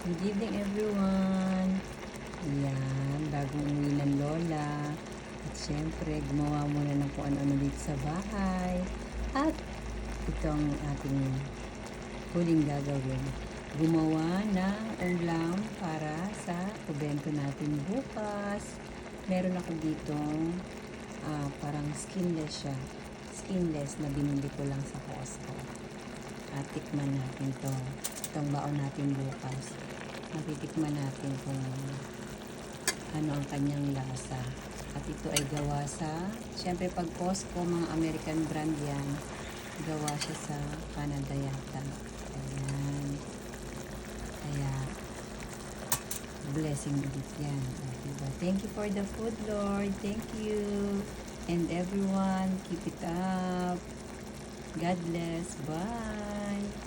Good evening everyone. Ayan, bagong umuwi ng lola. At syempre, gumawa muna ng kung ano-ano dito sa bahay. At ito ang ating huling gagawin. Gumawa ng ulam para sa kubento natin bukas. Meron ako ditong parang skinless siya. Skinless na binili ko lang sa Costco. At tikman natin to. Itong baon natin bukas. Matitikman natin kung ano ang kanyang lasa. At ito ay gawa sa, syempre pag Costco, mga American brand yan, gawa siya sa Canada yata. Ayan. Kaya, blessing ulit yan. Diba? Thank you for the food, Lord. Thank you. And everyone, keep it up. God bless. Bye.